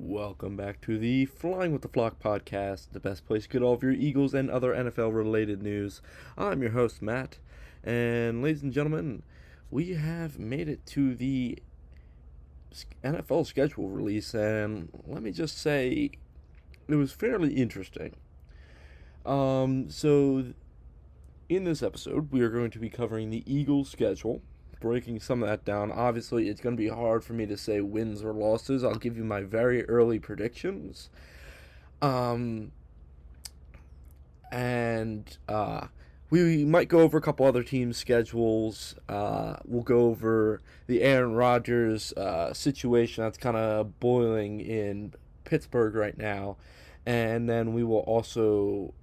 Welcome back to the Flying with the Flock podcast, the best place to get all of your Eagles and other NFL related news. I'm your host, Matt, and ladies and gentlemen, we have made it to the NFL schedule release, and let me just say, it was fairly interesting. So in this episode, we are going to be covering the Eagles schedule, breaking some of that down. Obviously, it's going to be hard for me to say wins or losses. I'll give you my very early predictions. We might go over a couple other teams' schedules. We'll go over the Aaron Rodgers situation that's kind of boiling in Pittsburgh right now. And then we will also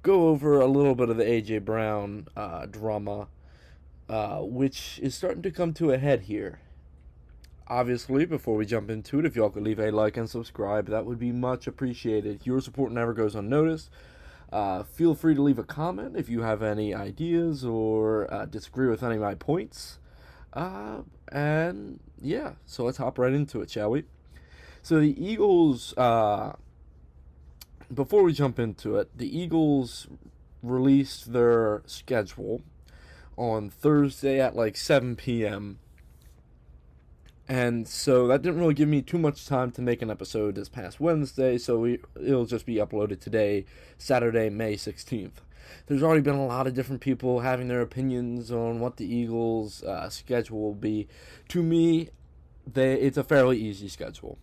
go over a little bit of the A.J. Brown drama, which is starting to come to a head here. Obviously, before we jump into it, if y'all could leave a like and subscribe, that would be much appreciated. Your support never goes unnoticed. Feel free to leave a comment if you have any ideas or disagree with any of my points. And yeah, so let's hop right into it, shall we? So the Eagles... Before we jump into it, the Eagles released their schedule on Thursday at like 7 p.m. And so that didn't really give me too much time to make an episode this past Wednesday, so it'll just be uploaded today, Saturday, May 16th. There's already been a lot of different people having their opinions on what the Eagles' schedule will be. To me, it's a fairly easy schedule.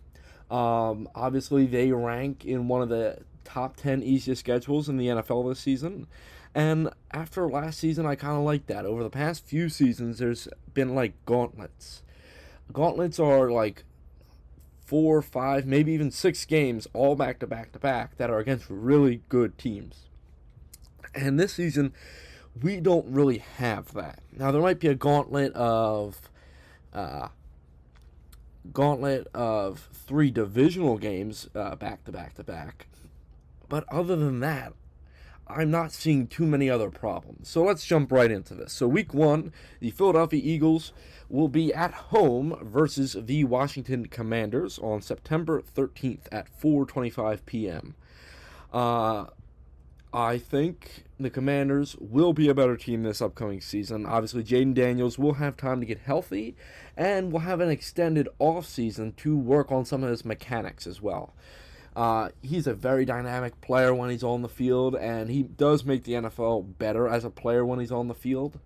Obviously, they rank in one of the top 10 easiest schedules in the NFL this season. And after last season, I kind of like that. Over the past few seasons, there's been like gauntlets. Gauntlets are like 4, 5, maybe even 6 games, all back to back to back, that are against really good teams. And this season, we don't really have that. Now, there might be a gauntlet of 3 divisional games back to back to back. But other than that, I'm not seeing too many other problems. So let's jump right into this. So week 1, the Philadelphia Eagles will be at home versus the Washington Commanders on September 13th at 4:25 p.m. I think the Commanders will be a better team this upcoming season. Obviously, Jayden Daniels will have time to get healthy, and will have an extended offseason to work on some of his mechanics as well. He's a very dynamic player when he's on the field, and he does make the NFL better as a player when he's on the field.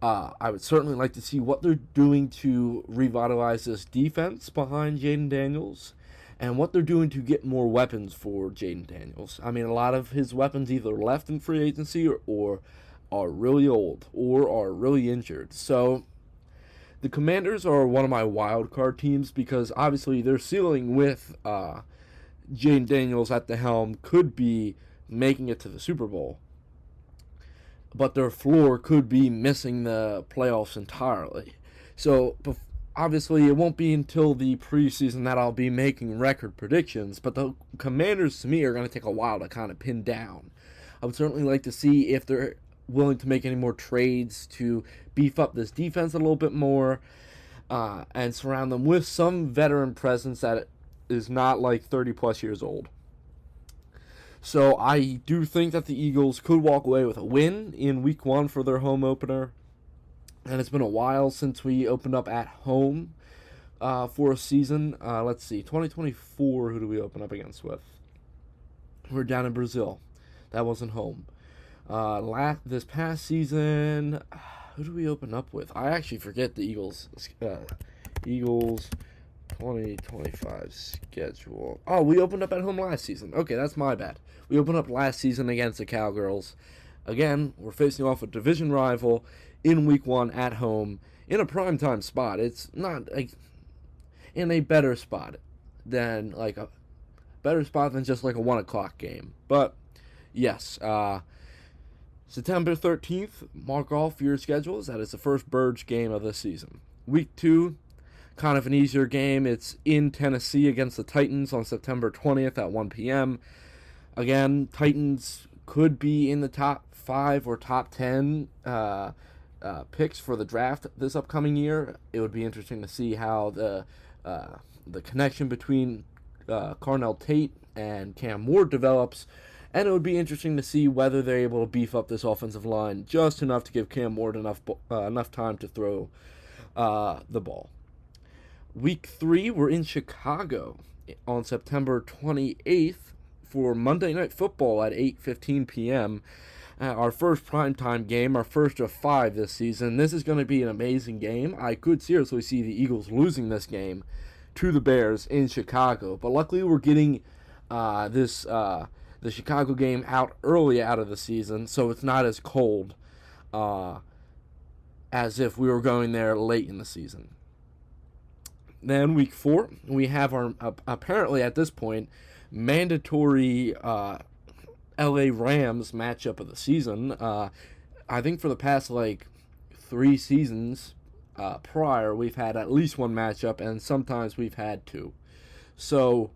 I would certainly like to see what they're doing to revitalize this defense behind Jayden Daniels, and what they're doing to get more weapons for Jayden Daniels. I mean, a lot of his weapons either left in free agency or are really old or are really injured. So the Commanders are one of my wild card teams because obviously their ceiling with Jayden Daniels at the helm could be making it to the Super Bowl, but their floor could be missing the playoffs entirely. So obviously it won't be until the preseason that I'll be making record predictions, but the Commanders to me are going to take a while to kind of pin down. I would certainly like to see if they're willing to make any more trades to beef up this defense a little bit more, and surround them with some veteran presence that is not like 30 plus years old. So I do think that the Eagles could walk away with a win in week 1 for their home opener. And it's been a while since we opened up at home for a season. Let's see, 2024, who do we open up against with? We're down in Brazil. That wasn't home. This past season, who do we open up with? I actually forget the Eagles 2025 schedule. Oh, we opened up at home last season. Okay, that's my bad. We opened up last season against the Cowgirls. Again, we're facing off a division rival in week 1 at home in a primetime spot. It's not like in a better spot than just like a 1 o'clock game. But yes, September 13th, mark off your schedules. That is the first Birds game of the season. Week 2, kind of an easier game. It's in Tennessee against the Titans on September 20th at 1 p.m. Again, Titans could be in the top 5 or top 10 picks for the draft this upcoming year. It would be interesting to see how the connection between Carnell Tate and Cam Ward develops, and it would be interesting to see whether they're able to beef up this offensive line just enough to give Cam Ward enough time to throw the ball. Week 3, we're in Chicago on September 28th for Monday Night Football at 8:15 p.m. Our first primetime game, our first of 5 this season. This is going to be an amazing game. I could seriously see the Eagles losing this game to the Bears in Chicago, but luckily we're getting the Chicago game out early out of the season, so it's not as cold as if we were going there late in the season. Then week 4, we have our apparently at this point mandatory LA Rams matchup of the season. I think for the past 3 seasons prior, we've had at least one matchup, and sometimes we've had 2. So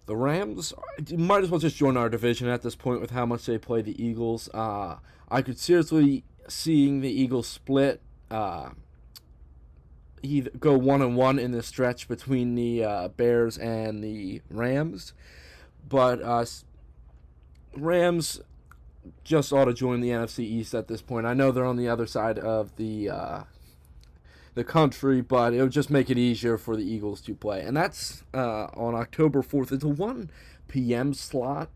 the Rams might as well just join our division at this point with how much they play the Eagles. I could seriously seeing the Eagles split, either go 1-1 in this stretch between the Bears and the Rams, but Rams just ought to join the NFC East at this point. I know they're on the other side of the country, but it would just make it easier for the Eagles to play. And that's on October 4th. It's a 1 p.m. slot,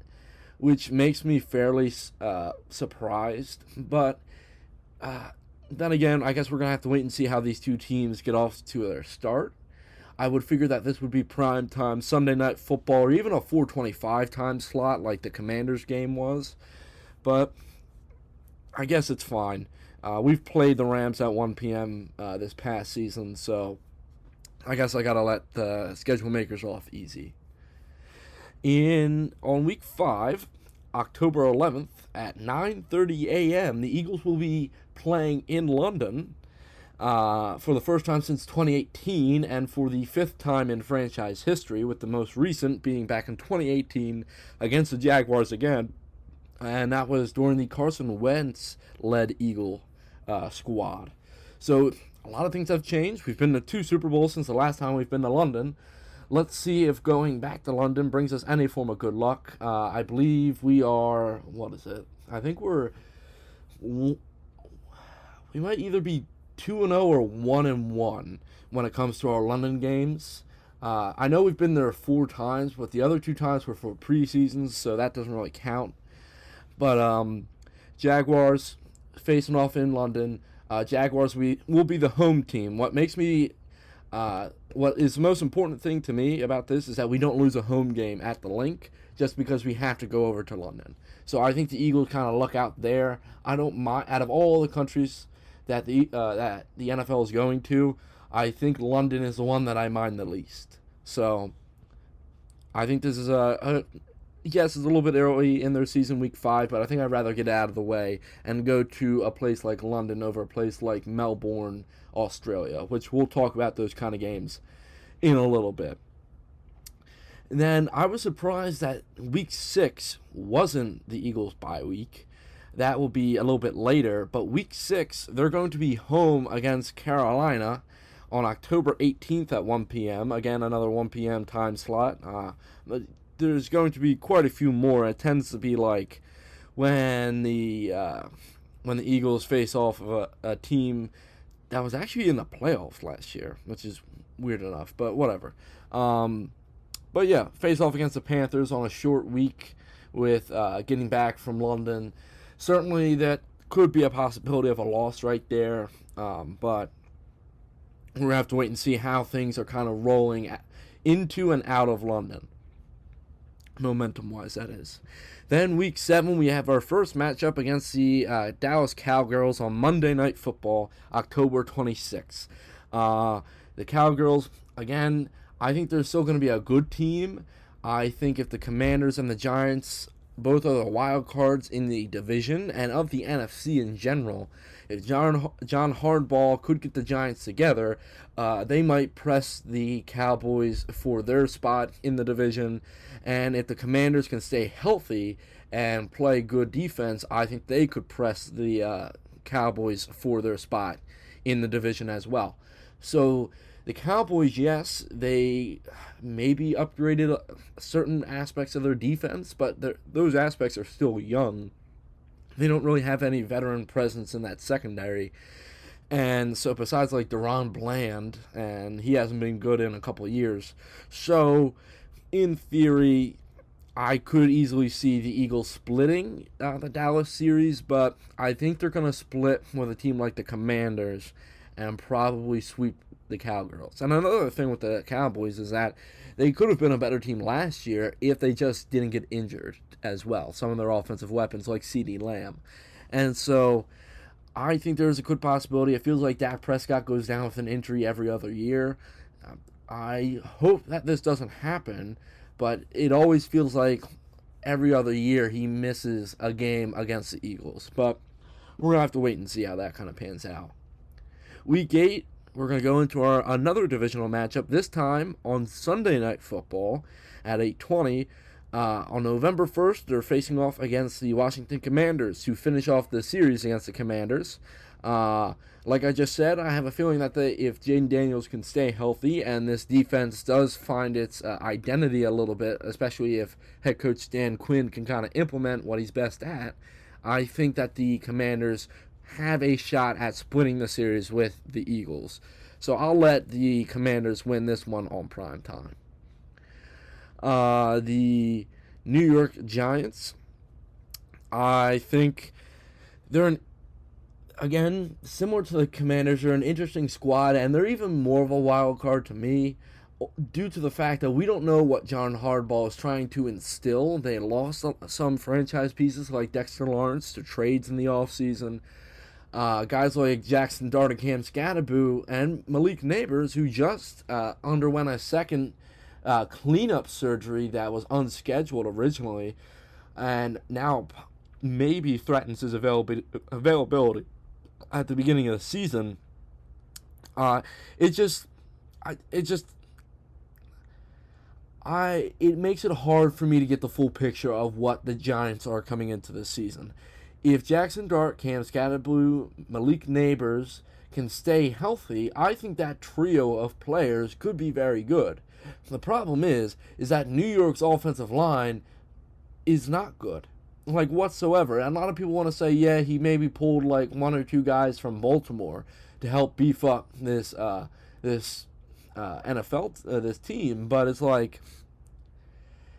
which makes me fairly surprised. But then again, I guess we're going to have to wait and see how these two teams get off to their start. I would figure that this would be prime time Sunday Night Football, or even a 4:25 time slot like the Commanders game was. But I guess it's fine. We've played the Rams at 1 p.m. This past season, so I guess I got to let the schedule makers off easy. On week 5, October 11th at 9:30 a.m., the Eagles will be playing in London for the first time since 2018, and for the 5th time in franchise history, with the most recent being back in 2018 against the Jaguars again, and that was during the Carson Wentz-led Eagle squad. So a lot of things have changed. We've been to 2 Super Bowls since the last time we've been to London. Let's see if going back to London brings us any form of good luck. I believe we are, what is it? I think we might either be 2-0 or 1-1 when it comes to our London games. I know we've been there 4 times, but the other 2 times were for preseasons, so that doesn't really count. But Jaguars facing off in London. Jaguars will be the home team. What is the most important thing to me about this is that we don't lose a home game at the Link just because we have to go over to London. So I think the Eagles kind of luck out there. I don't mind, out of all the countries that the NFL is going to, I think London is the one that I mind the least. So I think this is yes, it's a little bit early in their season, week 5, but I think I'd rather get out of the way and go to a place like London over a place like Melbourne, Australia, which we'll talk about those kind of games in a little bit. And then I was surprised that week 6 wasn't the Eagles' bye week. That will be a little bit later, but week 6, they're going to be home against Carolina on October 18th at 1 p.m. Again, another 1 p.m. time slot. There's going to be quite a few more. It tends to be like when the Eagles face off of a team that was actually in the playoffs last year, which is weird enough, but whatever. But yeah, face off against the Panthers on a short week with getting back from London. Certainly that could be a possibility of a loss right there, but we're going to have to wait and see how things are kind of rolling into and out of London. Momentum-wise, that is. Then week 7, we have our first matchup against the Dallas Cowgirls on Monday Night Football, October 26th. The Cowgirls, again, I think they're still going to be a good team. I think if the Commanders and the Giants both are the wild cards in the division and of the NFC in general, if John Hardball could get the Giants together, they might press the Cowboys for their spot in the division. And if the Commanders can stay healthy and play good defense, I think they could press the Cowboys for their spot in the division as well. So the Cowboys, yes, they maybe upgraded certain aspects of their defense, but those aspects are still young. They don't really have any veteran presence in that secondary. And so besides like Deron Bland, and he hasn't been good in a couple of years. So in theory, I could easily see the Eagles splitting the Dallas series, but I think they're going to split with a team like the Commanders and probably sweep the Cowgirls. And another thing with the Cowboys is that they could have been a better team last year if they just didn't get injured as well. Some of their offensive weapons like CeeDee Lamb. And so I think there's a good possibility. It feels like Dak Prescott goes down with an injury every other year. I hope that this doesn't happen, but it always feels like every other year he misses a game against the Eagles. But we're going to have to wait and see how that kind of pans out. Week 8, we're going to go into another divisional matchup, this time on Sunday Night Football at 8:20. On November 1st, they're facing off against the Washington Commanders to finish off the series against the Commanders. Like I just said, I have a feeling that if Jayden Daniels can stay healthy and this defense does find its identity a little bit, especially if head coach Dan Quinn can kind of implement what he's best at, I think that the Commanders have a shot at splitting the series with the Eagles. So I'll let the Commanders win this one on prime time. The New York Giants, I think they're again, similar to the Commanders, they're an interesting squad, and they're even more of a wild card to me due to the fact that we don't know what John Harbaugh is trying to instill. They lost some franchise pieces like Dexter Lawrence to trades in the offseason. Guys like Jackson Dart and Cam Scatterboo and Malik Neighbors, who just underwent a second cleanup surgery that was unscheduled originally, and now maybe threatens his availability at the beginning of the season. It makes it hard for me to get the full picture of what the Giants are coming into this season. If Jackson Dart, Cam Scatterboo, Malik Neighbors can stay healthy, I think that trio of players could be very good. The problem is that New York's offensive line is not good, like whatsoever. And a lot of people want to say, yeah, he maybe pulled like one or two guys from Baltimore to help beef up this NFL this team, but it's like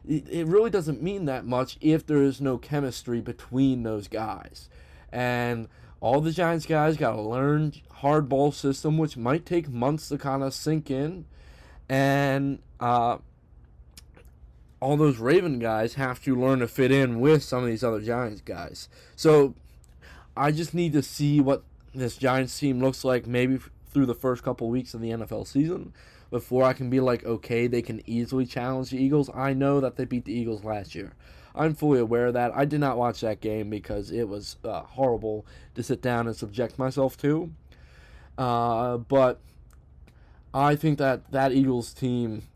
it really doesn't mean that much if there is no chemistry between those guys. And all the Giants guys got to learn hardball system, which might take months to kind of sink in. And all those Raven guys have to learn to fit in with some of these other Giants guys. So I just need to see what this Giants team looks like maybe through the first couple weeks of the NFL season before I can be like, okay, they can easily challenge the Eagles. I know that they beat the Eagles last year. I'm fully aware of that. I did not watch that game because it was horrible to sit down and subject myself to. But I think that Eagles team,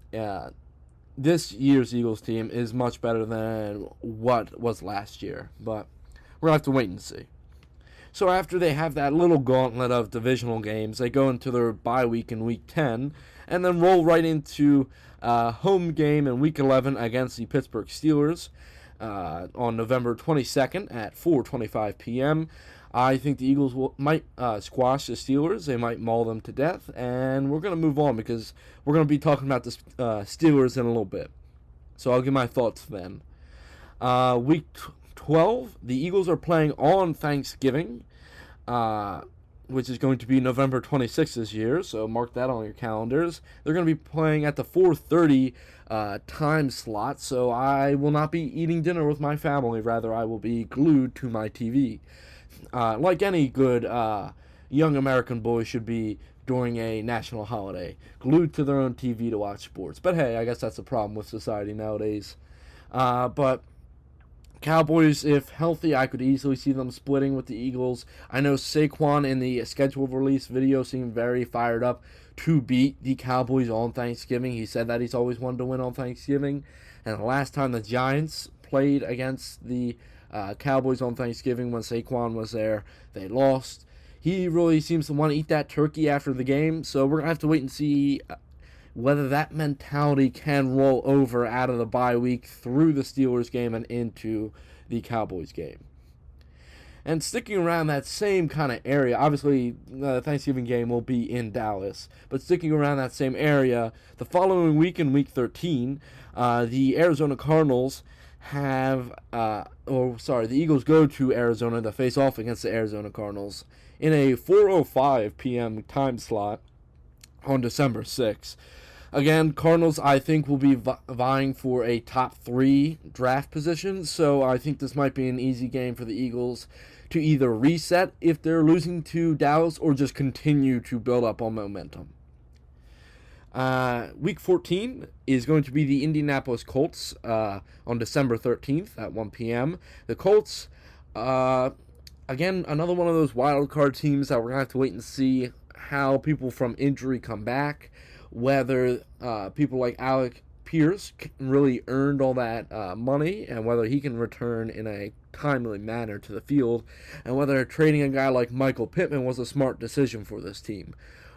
this year's Eagles team, is much better than what was last year. But we're going to have to wait and see. So after they have that little gauntlet of divisional games, they go into their bye week in Week 10, and then roll right into home game in Week 11 against the Pittsburgh Steelers on November 22nd at 4:25 p.m. I think the Eagles might squash the Steelers. They might maul them to death, and we're going to move on because we're going to be talking about the Steelers in a little bit. So I'll give my thoughts then. Week 12, the Eagles are playing on Thanksgiving, which is going to be November 26th this year, so mark that on your calendars. They're going to be playing at the 4:30 time slot, so I will not be eating dinner with my family. Rather, I will be glued to my TV. Like any good young American boy should be during a national holiday, glued to their own TV to watch sports. But hey, I guess that's the problem with society nowadays. But Cowboys, if healthy, I could easily see them splitting with the Eagles. I know Saquon in the scheduled release video seemed very fired up to beat the Cowboys on Thanksgiving. He said that he's always wanted to win on Thanksgiving. And the last time the Giants played against the Cowboys on Thanksgiving when Saquon was there. They lost. He really seems to want to eat that turkey after the game, so we're going to have to wait and see whether that mentality can roll over out of the bye week through the Steelers game and into the Cowboys game. And sticking around that same kind of area, obviously the Thanksgiving game will be in Dallas, but sticking around that same area, the following week in Week 13, the Arizona Cardinals the Eagles go to Arizona to face off against the Arizona Cardinals in a 4:05 p.m. time slot on December 6th. Again, Cardinals, I think, will be vying for a top 3 draft position, so I think this might be an easy game for the Eagles to either reset if they're losing to Dallas or just continue to build up on momentum. Week 14 is going to be the Indianapolis Colts on December 13th at 1 p.m. The Colts, again, another one of those wild card teams that we're going to have to wait and see how people from injury come back, whether people like Alec Pierce really earned all that money, and whether he can return in a timely manner to the field, and whether trading a guy like Michael Pittman was a smart decision for this team.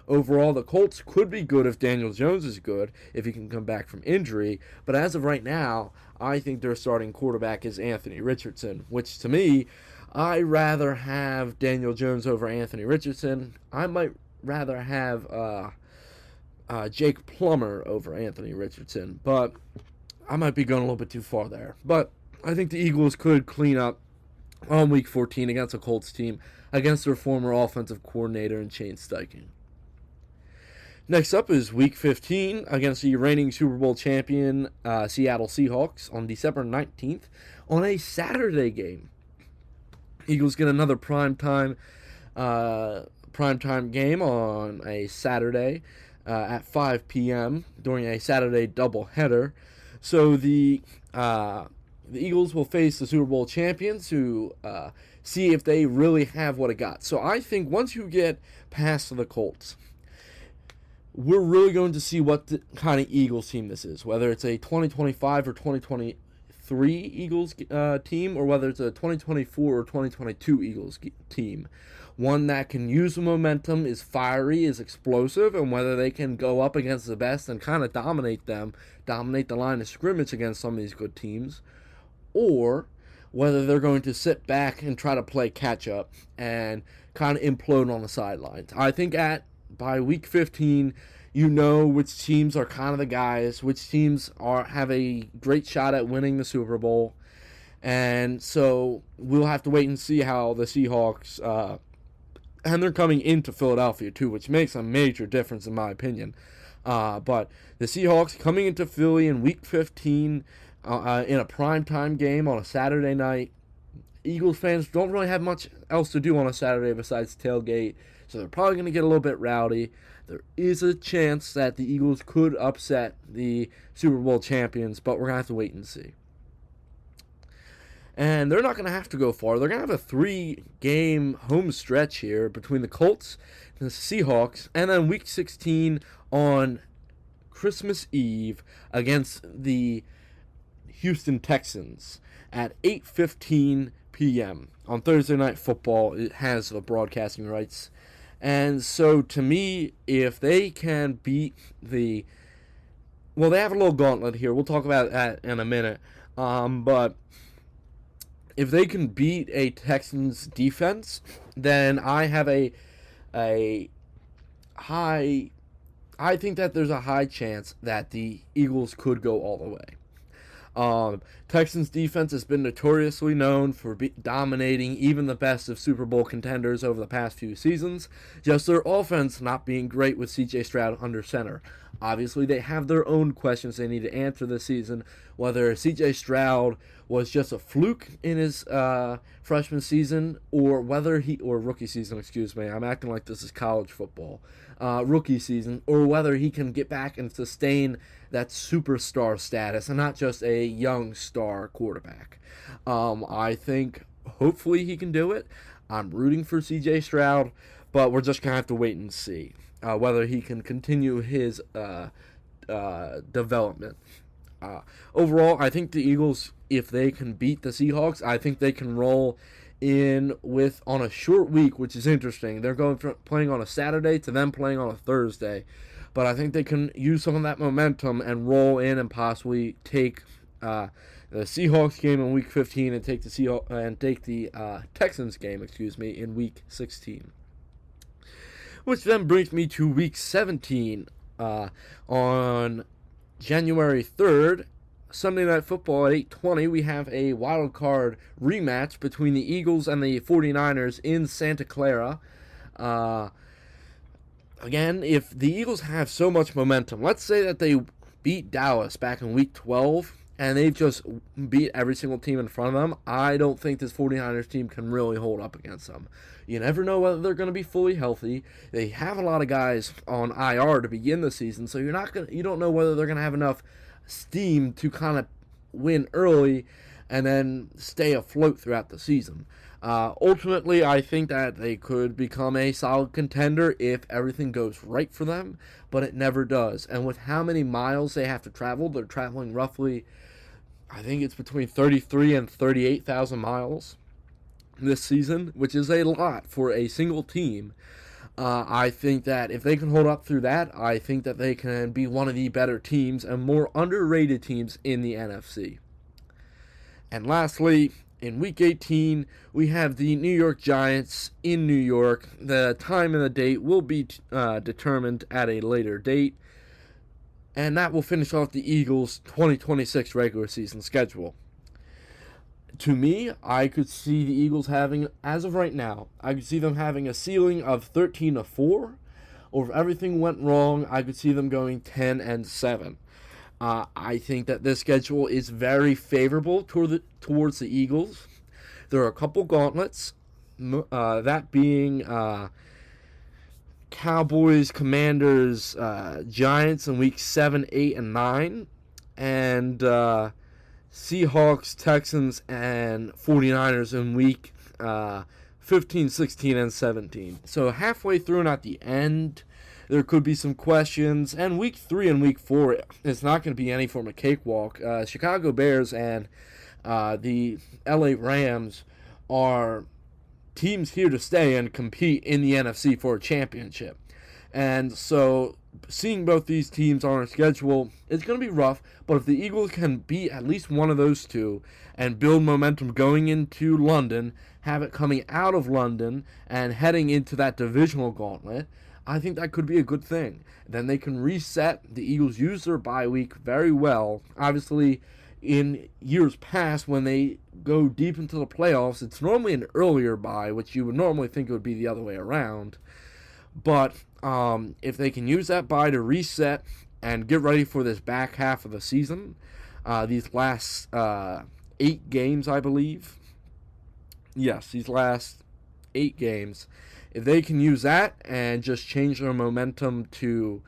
Overall, the Colts could be good if Daniel Jones is good, if he can come back from injury, but as of right now, I think their starting quarterback is Anthony Richardson, which to me, I'd rather have Daniel Jones over Anthony Richardson. I might rather have Jake Plummer over Anthony Richardson, but I might be going a little bit too far there. But I think the Eagles could clean up on Week 14 against a Colts team, against their former offensive coordinator in Shane Steichen. Next up is Week 15 against the reigning Super Bowl champion Seattle Seahawks on December 19th on a Saturday game. Eagles get another primetime game on a Saturday at 5 p.m. during a Saturday doubleheader. So the Eagles will face the Super Bowl champions to see if they really have what it got. So I think once you get past the Colts, we're really going to see what the kind of Eagles team this is, whether it's a 2025 or 2023 Eagles team, or whether it's a 2024 or 2022 Eagles team. One that can use the momentum, is fiery, is explosive, and whether they can go up against the best and kind of dominate the line of scrimmage against some of these good teams, or whether they're going to sit back and try to play catch-up and kind of implode on the sidelines. I think by Week 15, you know which teams are kind of the guys, which teams have a great shot at winning the Super Bowl. And so we'll have to wait and see how the Seahawks, and they're coming into Philadelphia too, which makes a major difference in my opinion. But the Seahawks coming into Philly in Week 15 in a primetime game on a Saturday night. Eagles fans don't really have much else to do on a Saturday besides tailgate, so they're probably going to get a little bit rowdy. There is a chance that the Eagles could upset the Super Bowl champions, but we're going to have to wait and see. And they're not going to have to go far. They're going to have a 3-game home stretch here between the Colts and the Seahawks, and then Week 16 on Christmas Eve against the Houston Texans at 8:15 p.m. on Thursday Night Football. It has the broadcasting rights. And so, to me, if they can beat they have a little gauntlet here. We'll talk about that in a minute. But if they can beat a Texans defense, then I have a high... I think that there's a high chance that the Eagles could go all the way. Texans defense has been notoriously known for dominating even the best of Super Bowl contenders over the past few seasons, just their offense not being great with C.J. Stroud under center. Obviously, they have their own questions they need to answer this season, whether C.J. Stroud was just a fluke in his freshman season, or rookie season, excuse me. I'm acting like this is college football. Rookie season, or whether he can get back and sustain that superstar status and not just a young star quarterback. I think hopefully he can do it. I'm rooting for C.J. Stroud, but we're just going to have to wait and see whether he can continue his development. Overall, I think the Eagles, if they can beat the Seahawks, I think they can roll in with on a short week, which is interesting. They're going from playing on a Saturday to them playing on a Thursday, but I think they can use some of that momentum and roll in and possibly take the Seahawks game in Week 15 and take the Texans game, in Week 16. Which then brings me to Week 17 on January 3rd. Sunday Night Football at 8:20, we have a wild card rematch between the Eagles and the 49ers in Santa Clara. Again, if the Eagles have so much momentum, let's say that they beat Dallas back in Week 12, and they've just beat every single team in front of them, I don't think this 49ers team can really hold up against them. You never know whether they're going to be fully healthy. They have a lot of guys on IR to begin the season, so you don't know whether they're going to have enough steam to kind of win early and then stay afloat throughout the season. Ultimately, I think that they could become a solid contender if everything goes right for them, but it never does. And with how many miles they have to travel, they're traveling roughly, I think it's between 33 and 38,000 miles this season, which is a lot for a single team. I think that if they can hold up through that, I think that they can be one of the better teams and more underrated teams in the NFC. And lastly, in Week 18, we have the New York Giants in New York. The time and the date will be determined at a later date. And that will finish off the Eagles' 2026 regular season schedule. To me, I could see the Eagles having, as of right now, I could see them having a ceiling of 13-4. Or if everything went wrong, I could see them going 10-7. I think that this schedule is very favorable towards the Eagles. There are a couple gauntlets, that being Cowboys, Commanders, Giants in Week 7, 8, and 9, and Seahawks, Texans, and 49ers in Week 15, 16, and 17. So halfway through and at the end, there could be some questions. And Week 3 and Week 4, it's not going to be any form of cakewalk. Chicago Bears and the LA Rams are teams here to stay and compete in the NFC for a championship. And so seeing both these teams on our schedule, it's going to be rough, but if the Eagles can beat at least one of those two and build momentum going into London, have it coming out of London and heading into that divisional gauntlet, I think that could be a good thing. Then they can reset. The Eagles use their bye week very well. Obviously, in years past, when they go deep into the playoffs, it's normally an earlier bye, which you would normally think it would be the other way around. But if they can use that bye to reset and get ready for this back half of the season, these last 8 games, I believe. Yes, these last 8 games. If they can use that and just change their momentum to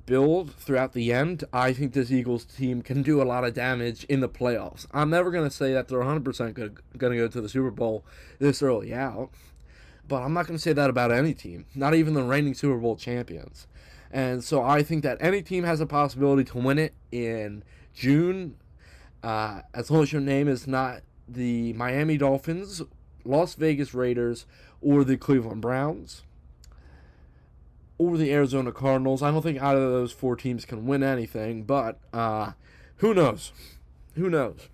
build throughout the end, I think this Eagles team can do a lot of damage in the playoffs. I'm never going to say that they're 100% going to go to the Super Bowl this early out. But I'm not going to say that about any team, not even the reigning Super Bowl champions. And so I think that any team has a possibility to win it in June, as long as your name is not the Miami Dolphins, Las Vegas Raiders, or the Cleveland Browns, or the Arizona Cardinals. I don't think either of those 4 teams can win anything, but who knows? Who knows?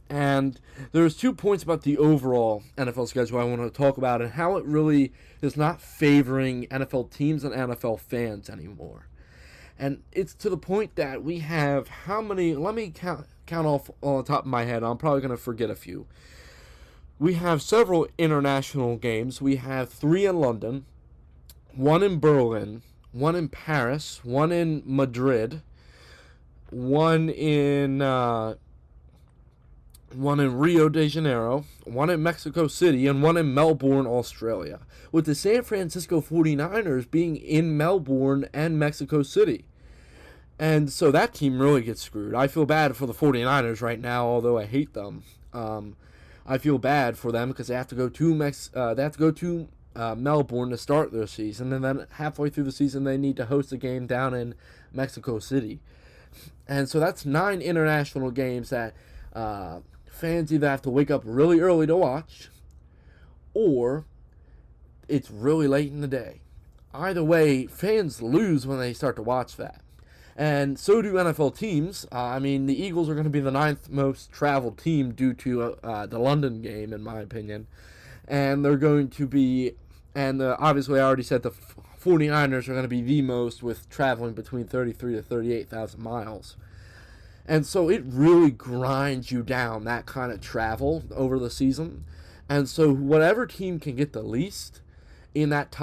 And there's 2 points about the overall NFL schedule I want to talk about and how it really is not favoring NFL teams and NFL fans anymore. And it's to the point that we have how many, let me count off on the top of my head. I'm probably going to forget a few. We have several international games. We have 3 in London, 1 in Berlin, 1 in Paris, 1 in Madrid, 1 in Rio de Janeiro, 1 in Mexico City, and 1 in Melbourne, Australia, with the San Francisco 49ers being in Melbourne and Mexico City. And so that team really gets screwed. I feel bad for the 49ers right now, although I hate them. I feel bad for them because they have to go to Melbourne to start their season, and then halfway through the season they need to host a game down in Mexico City. And so that's 9 international games that fans either have to wake up really early to watch, or it's really late in the day. Either way, fans lose when they start to watch that. And so do NFL teams. The Eagles are going to be the 9th most traveled team due to the London game, in my opinion. And they're going to be, and obviously I already said the 49ers are going to be the most, with traveling between 33 to 38,000 miles. And so it really grinds you down, that kind of travel over the season. And so whatever team can get the least in that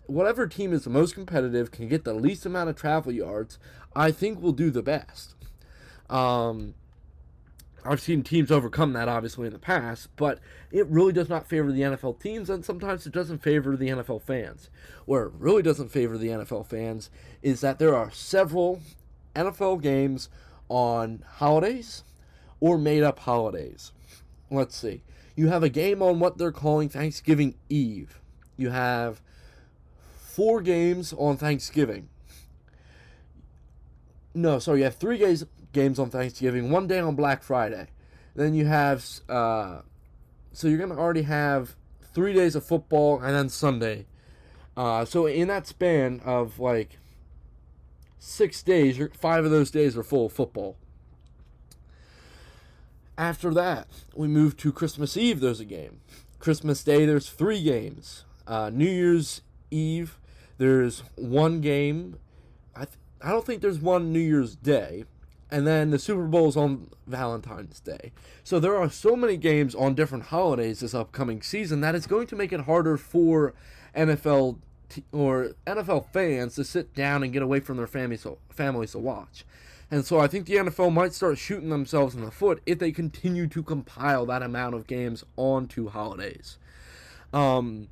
whatever team is the most competitive, can get the least amount of travel yards, I think will do the best. I've seen teams overcome that, obviously, in the past, but it really does not favor the NFL teams, and sometimes it doesn't favor the NFL fans. Where it really doesn't favor the NFL fans is that there are several NFL games on holidays or made-up holidays. Let's see. You have a game on what they're calling Thanksgiving Eve. You have 4 games on Thanksgiving. No, sorry, you have 3 games on Thanksgiving, 1 day on Black Friday. Then you have, so you're going to already have 3 days of football and then Sunday. So in that span of 6 days, 5 of those days are full of football. After that, we move to Christmas Eve, there's a game. Christmas Day, there's 3 games. New Year's Eve, there's 1 game. I don't think there's one New Year's Day. And then the Super Bowl is on Valentine's Day. So there are so many games on different holidays this upcoming season that it's going to make it harder for NFL fans to sit down and get away from their families to watch. And so I think the NFL might start shooting themselves in the foot if they continue to compile that amount of games onto holidays. Overall,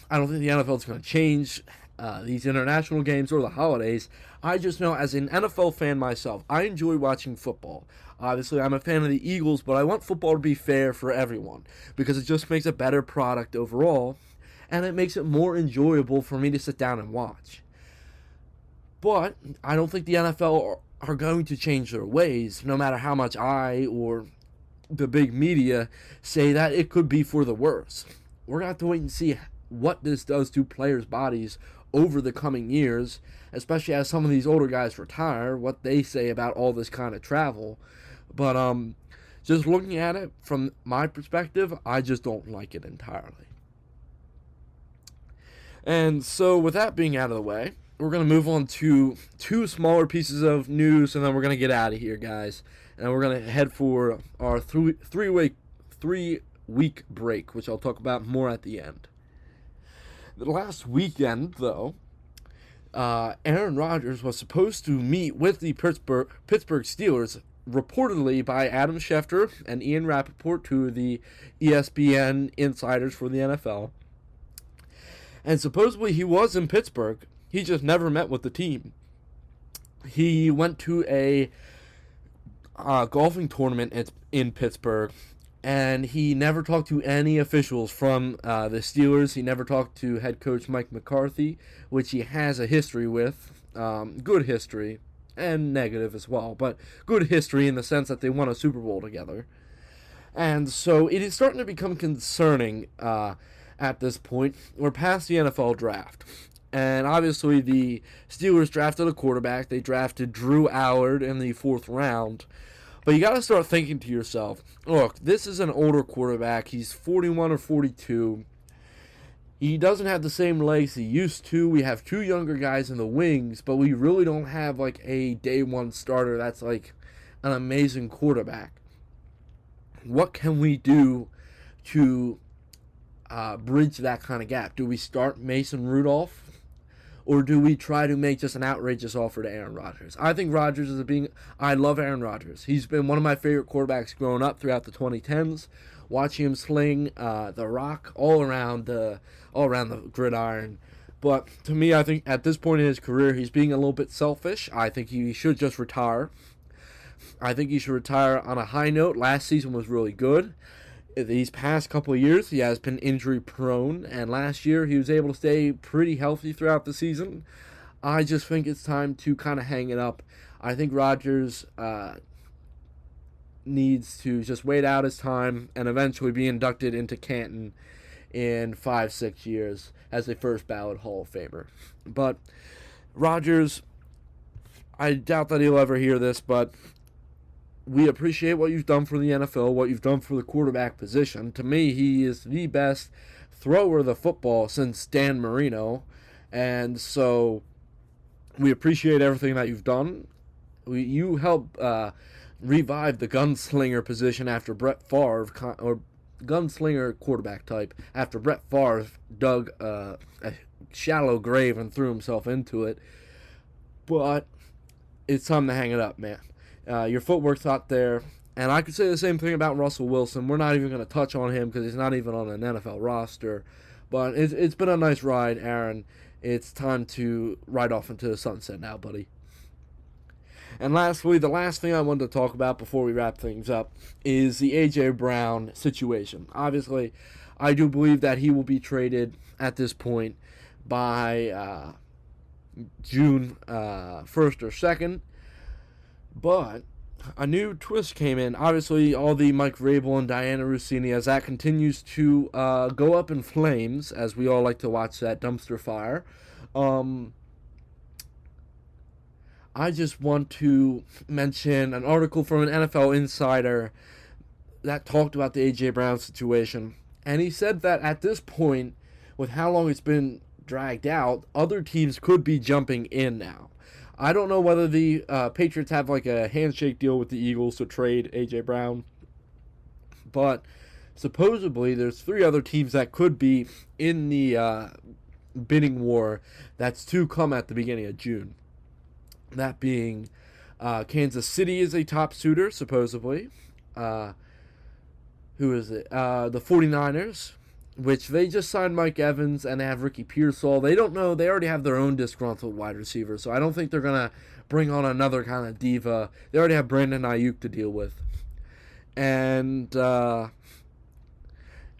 I don't think the NFL is going to change these international games or the holidays. I just know, as an NFL fan myself, I enjoy watching football. Obviously, I'm a fan of the Eagles, but I want football to be fair for everyone because it just makes a better product overall, and it makes it more enjoyable for me to sit down and watch. But I don't think the NFL are going to change their ways, no matter how much I or the big media say that it could be for the worse. We're going to have to wait and see what this does to players' bodies over the coming years, especially as some of these older guys retire, what they say about all this kind of travel. But just looking at it from my perspective, I just don't like it entirely. And so with that being out of the way, we're going to move on to 2 smaller pieces of news, and then we're going to get out of here, guys. And we're going to head for our 3-week break, which I'll talk about more at the end. The last weekend, though, Aaron Rodgers was supposed to meet with the Pittsburgh Steelers, reportedly by Adam Schefter and Ian Rappaport, 2 of the ESPN insiders for the NFL. And supposedly he was in Pittsburgh. He just never met with the team. He went to a golfing tournament in Pittsburgh, and he never talked to any officials from the Steelers. He never talked to head coach Mike McCarthy, which he has a history with. Good history, and negative as well, but good history in the sense that they won a Super Bowl together. And so it is starting to become concerning at this point. We're past the NFL draft. And obviously the Steelers drafted a quarterback. They drafted Drew Allard in the 4th round. But you got to start thinking to yourself, look, this is an older quarterback. He's 41 or 42. He doesn't have the same legs he used to. We have 2 younger guys in the wings, but we really don't have a day 1 starter that's an amazing quarterback. What can we do to bridge that kind of gap? Do we start Mason Rudolph? Or do we try to make just an outrageous offer to Aaron Rodgers? I think I love Aaron Rodgers. He's been one of my favorite quarterbacks growing up throughout the 2010s. Watching him sling the rock all around the gridiron. But to me, I think at this point in his career, he's being a little bit selfish. I think he should just retire. I think he should retire on a high note. Last season was really good. These past couple of years, he has been injury prone, and last year he was able to stay pretty healthy throughout the season. I just think it's time to kind of hang it up. I think Rodgers needs to just wait out his time and eventually be inducted into Canton in 5-6 years as a first ballot Hall of Famer. But Rodgers, I doubt that he'll ever hear this, but we appreciate what you've done for the NFL, what you've done for the quarterback position. To me, he is the best thrower of the football since Dan Marino, and so we appreciate everything that you've done. You helped revive the gunslinger position after Brett Favre, or gunslinger quarterback type, after Brett Favre dug a shallow grave and threw himself into it. But it's time to hang it up, man. Your footwork's not there. And I could say the same thing about Russell Wilson. We're not even going to touch on him because he's not even on an NFL roster. But it's been a nice ride, Aaron. It's time to ride off into the sunset now, buddy. And lastly, the last thing I wanted to talk about before we wrap things up is the A.J. Brown situation. Obviously, I do believe that he will be traded at this point by June 1st or 2nd. But a new twist came in. Obviously, all the Mike Vrabel and Diana Russini, as that continues to go up in flames, as we all like to watch that dumpster fire. I just want to mention an article from an NFL insider that talked about the A.J. Brown situation. And he said that at this point, with how long it's been dragged out, other teams could be jumping in now. I don't know whether the Patriots have like a handshake deal with the Eagles to trade A.J. Brown. But supposedly there's 3 other teams that could be in the bidding war that's to come at the beginning of June. That being Kansas City is a top suitor, supposedly. Who is it? The 49ers, which they just signed Mike Evans and they have Ricky Pearsall. They don't know. They already have their own disgruntled wide receiver, so I don't think they're going to bring on another kind of diva. They already have Brandon Ayuk to deal with. And the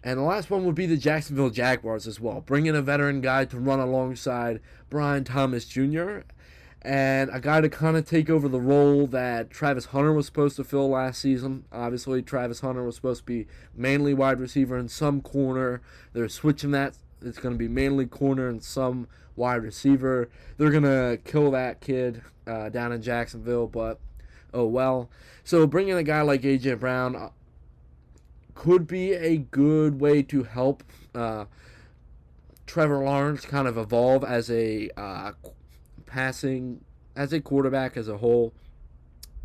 last one would be the Jacksonville Jaguars as well. Bring in a veteran guy to run alongside Brian Thomas Jr., and a guy to kind of take over the role that Travis Hunter was supposed to fill last season. Obviously, Travis Hunter was supposed to be mainly wide receiver and some corner. They're switching that. It's going to be mainly corner and some wide receiver. They're going to kill that kid down in Jacksonville, but oh well. So bringing a guy like A.J. Brown could be a good way to help Trevor Lawrence kind of evolve as a passing, as a quarterback as a whole.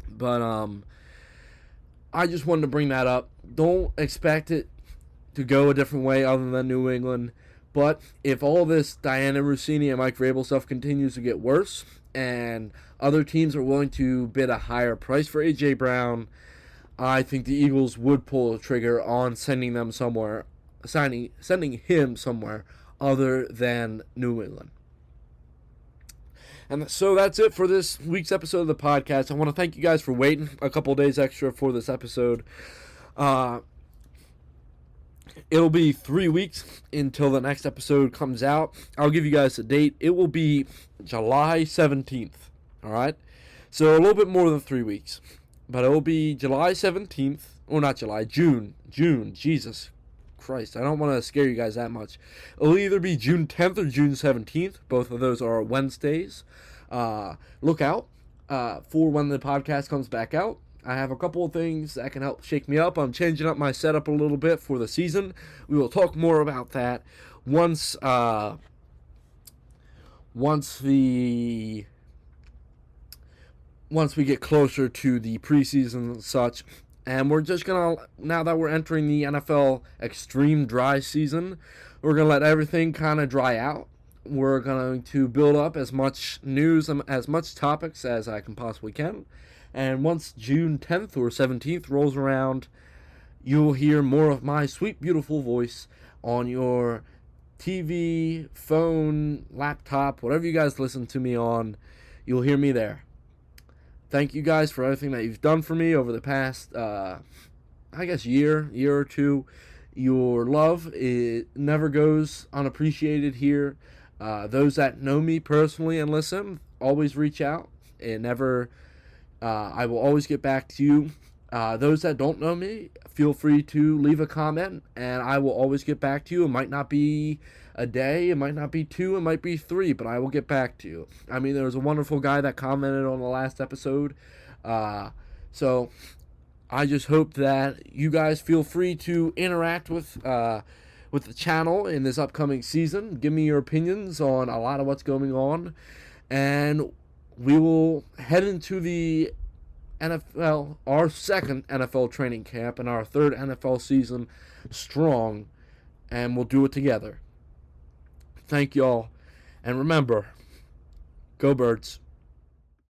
But I just wanted to bring that up. Don't expect it to go a different way other than New England. But if all this Diana Russini and Mike Vrabel stuff continues to get worse and other teams are willing to bid a higher price for A.J. Brown, I think the Eagles would pull the trigger on sending him somewhere other than New England. And so that's it for this week's episode of the podcast. I want to thank you guys for waiting a couple days extra for this episode. It'll be 3 weeks until the next episode comes out. I'll give you guys a date. It will be July 17th. All right? So a little bit more than 3 weeks. But it will be July 17th. Or not July, June. Jesus Christ. I don't want to scare you guys that much. It'll either be June 10th or June 17th. Both of those are Wednesdays. Look out for when the podcast comes back out. I have a couple of things that can help shake me up. I'm changing up my setup a little bit for the season. We will talk more about that once we get closer to the preseason and such. And we're just going to, now that we're entering the NFL extreme dry season, we're going to let everything kind of dry out. We're going to build up as much news and as much topics as I can possibly can. And once June 10th or 17th rolls around, you'll hear more of my sweet, beautiful voice on your TV, phone, laptop, whatever you guys listen to me on. You'll hear me there. Thank you guys for everything that you've done for me over the past, year or two. Your love, it never goes unappreciated here. Those that know me personally and listen, always reach out. And never, I will always get back to you. Those that don't know me, feel free to leave a comment, and I will always get back to you. It might not be a day, it might not be 2, it might be 3, but I will get back to you. I mean, there was a wonderful guy that commented on the last episode. So I just hope that you guys feel free to interact with the channel in this upcoming season. Give me your opinions on a lot of what's going on, and we will head into the NFL, our second NFL training camp and our third NFL season strong, and we'll do it together. Thank y'all, and remember, go Birds.